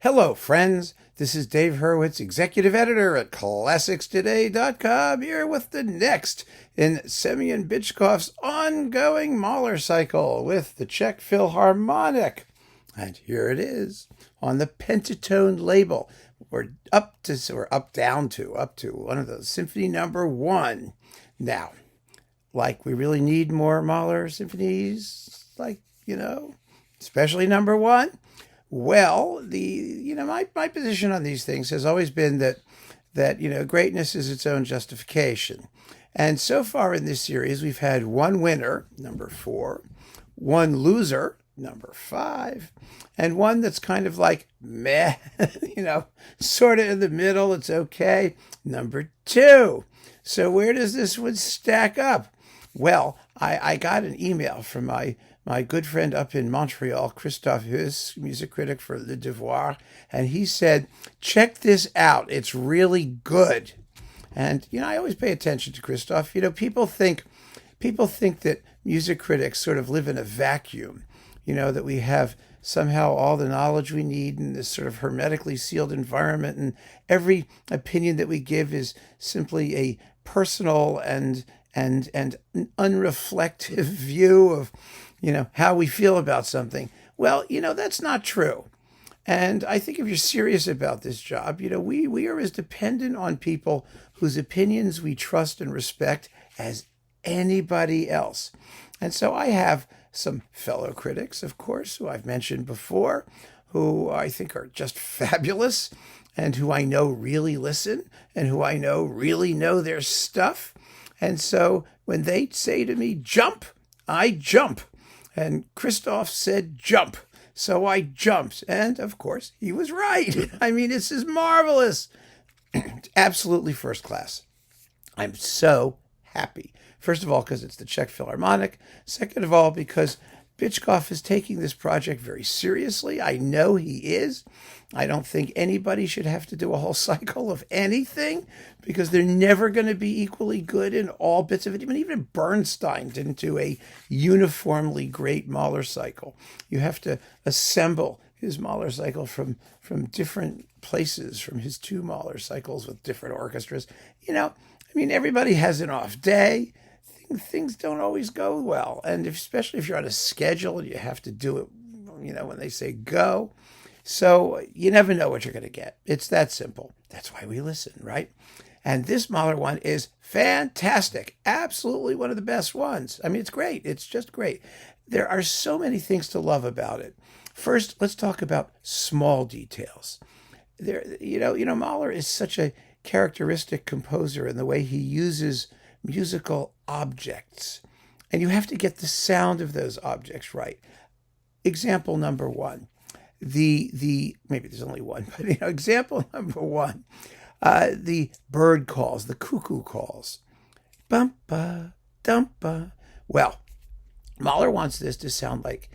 Hello, friends. This is Dave Hurwitz, executive editor at ClassicsToday.com, here with the next in Semyon Bychkov's ongoing Mahler cycle with the Czech Philharmonic. And here it is on the PentaTone label. We're up to one of those Symphony number 1. Now, we really need more Mahler symphonies, especially number 1. Well, my position on these things has always been that greatness is its own justification. And so far in this series, we've had one winner, number 4, one loser, number 5, and one that's kind of like meh, sort of in the middle, it's okay, number 2. So where does this one stack up? Well, I got an email from my good friend up in Montreal, Christophe Huss, music critic for Le Devoir, and he said, check this out. It's really good. And, I always pay attention to Christophe. People think that music critics sort of live in a vacuum, that we have somehow all the knowledge we need in this sort of hermetically sealed environment, and every opinion that we give is simply a personal and an unreflective view of how we feel about something. Well, that's not true. And I think if you're serious about this job, we are as dependent on people whose opinions we trust and respect as anybody else. And so I have some fellow critics, of course, who I've mentioned before, who I think are just fabulous and who I know really listen and who I know really know their stuff. And so when they say to me, jump, I jump. And Christophe said, jump. So I jumped. And, of course, he was right. I mean, this is marvelous. It's absolutely first class. I'm so happy. First of all, because it's the Czech Philharmonic. Second of all, because Bychkov is taking this project very seriously. I know he is. I don't think anybody should have to do a whole cycle of anything because they're never going to be equally good in all bits of it. Even Bernstein didn't do a uniformly great Mahler cycle. You have to assemble his Mahler cycle from different places, from his 2 Mahler cycles with different orchestras. Everybody has an off day. Things don't always go well. And especially if you're on a schedule and you have to do it, when they say go. So you never know what you're going to get. It's that simple. That's why we listen, right? And this Mahler one is fantastic. Absolutely one of the best ones. It's great. It's just great. There are so many things to love about it. First, let's talk about small details. Mahler is such a characteristic composer in the way he uses musical objects. And you have to get the sound of those objects right. Example number 1. Maybe there's only one, but example number 1, the bird calls, the cuckoo calls. Bumpa, dumpa. Well, Mahler wants this to sound like,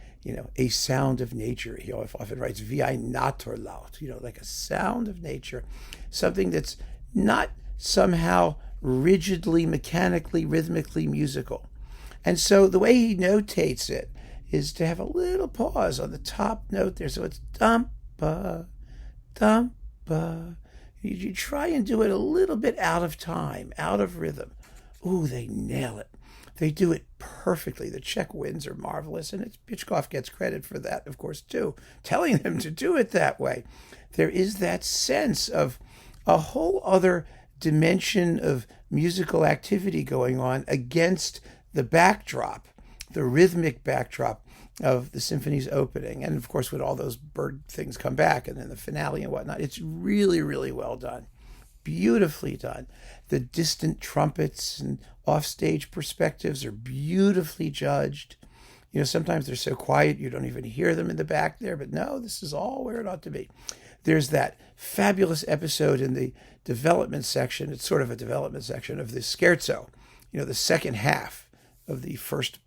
a sound of nature. He often writes wie ein Naturlaut, like a sound of nature, something that's not somehow rigidly, mechanically, rhythmically musical. And so the way he notates it is to have a little pause on the top note there. So it's dumpa, dumpa. You try and do it a little bit out of time, out of rhythm. Ooh, they nail it. They do it perfectly. The Czech winds are marvelous, and Bychkov gets credit for that, of course, too, telling them to do it that way. There is that sense of a whole other dimension of musical activity going on against the backdrop, the rhythmic backdrop of the symphony's opening. And of course, when all those bird things come back and then the finale and whatnot, it's really, really well done. Beautifully done. The distant trumpets and offstage perspectives are beautifully judged. Sometimes they're so quiet you don't even hear them in the back there, but no, this is all where it ought to be. There's that fabulous episode in the development section. It's sort of a development section of the scherzo, the second half of the first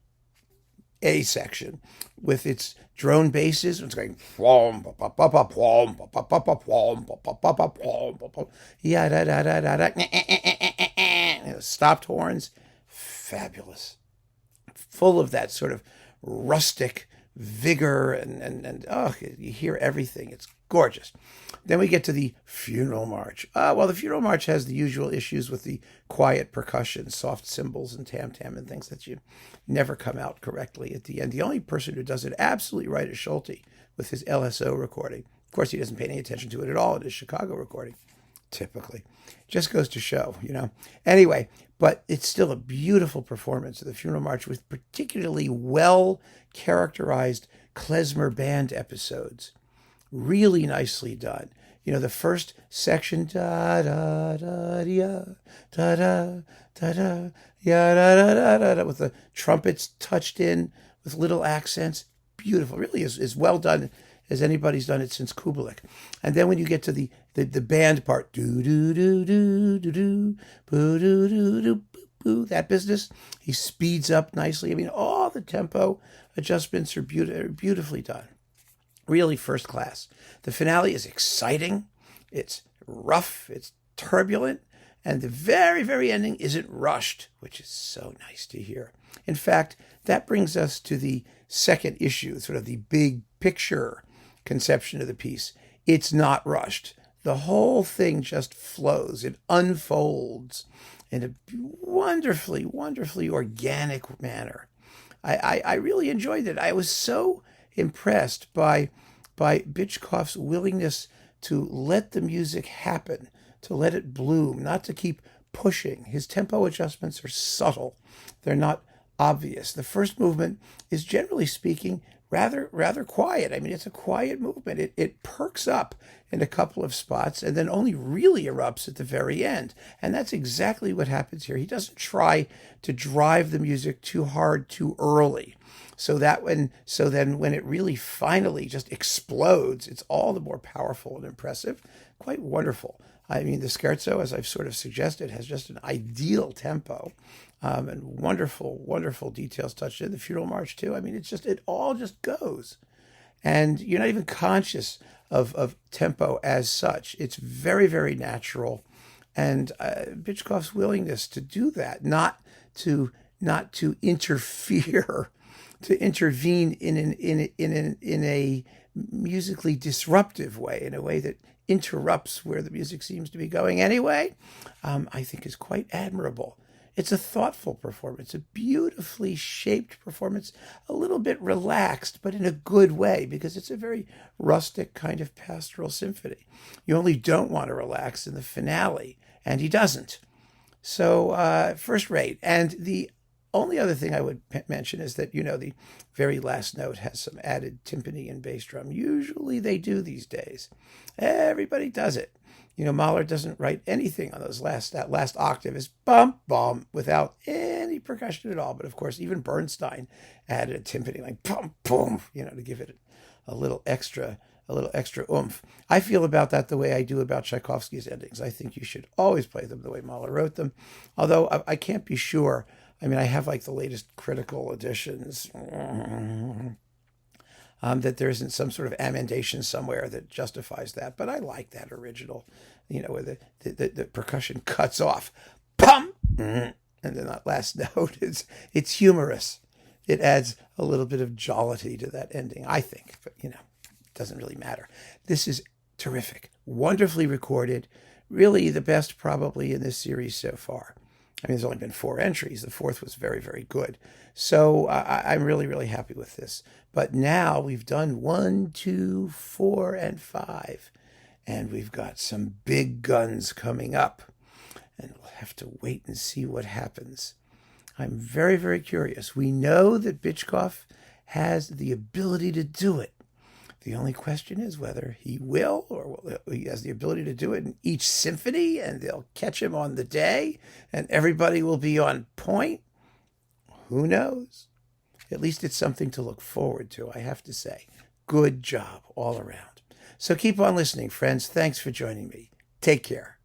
A section with its drone basses. It's going stopped horns. Fabulous. Full of that sort of rustic, vigor and oh, you hear everything. It's gorgeous. Then we get to the Funeral March. Well, the Funeral March has the usual issues with the quiet percussion, soft cymbals and tam-tam and things that you never come out correctly at the end. The only person who does it absolutely right is Schulte with his LSO recording. Of course, he doesn't pay any attention to it at all in his Chicago recording, typically. Just goes to show, Anyway, but it's still a beautiful performance of the Funeral March with particularly well-characterized klezmer band episodes. Really nicely done. The first section, da da da da da da da da da da da, with the trumpets touched in with little accents. Beautiful. Really is well done as anybody's done it since Kubelik. And then when you get to the band part, do do do do do do boo do do do boo, that business, he speeds up nicely. I mean, all the tempo adjustments are beautifully done. Really first class. The finale is exciting. It's rough. It's turbulent. And the very, very ending isn't rushed, which is so nice to hear. In fact, that brings us to the second issue, sort of the big picture conception of the piece. It's not rushed. The whole thing just flows. It unfolds in a wonderfully, wonderfully organic manner. I really enjoyed it. I was so impressed by Bychkov's willingness to let the music happen, to let it bloom, not to keep pushing. His tempo adjustments are subtle. They're not obvious. The first movement is, generally speaking, rather quiet. I mean, it's a quiet movement. It perks up in a couple of spots and then only really erupts at the very end. And that's exactly what happens here. He doesn't try to drive the music too hard too early. So then when it really finally just explodes, it's all the more powerful and impressive. Quite wonderful. I mean, the scherzo, as I've sort of suggested, has just an ideal tempo, and wonderful, wonderful details touched in. The Funeral March too. I mean, it all just goes. And you're not even conscious of tempo as such. It's very, very natural. And Bychkov's willingness to do that, not to interfere, to intervene in a musically disruptive way, in a way that interrupts where the music seems to be going anyway, I think is quite admirable. It's a thoughtful performance, a beautifully shaped performance, a little bit relaxed, but in a good way, because it's a very rustic kind of pastoral symphony. You only don't want to relax in the finale, and he doesn't. So first rate. And the only other thing I would mention is that, the very last note has some added timpani and bass drum. Usually they do these days. Everybody does it. Mahler doesn't write anything on that last octave is bum, bum, without any percussion at all. But of course, even Bernstein added a timpani like bum, boom, to give it a little extra oomph. I feel about that the way I do about Tchaikovsky's endings. I think you should always play them the way Mahler wrote them. Although I can't be sure. I mean, I have like the latest critical editions, that there isn't some sort of amendation somewhere that justifies that. But I like that original, where the percussion cuts off, pum, and then that last note it's humorous. It adds a little bit of jollity to that ending, I think. But it doesn't really matter. This is terrific, wonderfully recorded, really the best probably in this series so far. I mean, there's only been 4 entries. The 4th was very, very good. So I'm really, really happy with this. But now we've done 1, 2, 4, and 5. And we've got some big guns coming up. And we'll have to wait and see what happens. I'm very, very curious. We know that Bychkov has the ability to do it. The only question is whether he will, or he has the ability to do it in each symphony, and they'll catch him on the day, and everybody will be on point. Who knows? At least it's something to look forward to, I have to say. Good job all around. So keep on listening, friends. Thanks for joining me. Take care.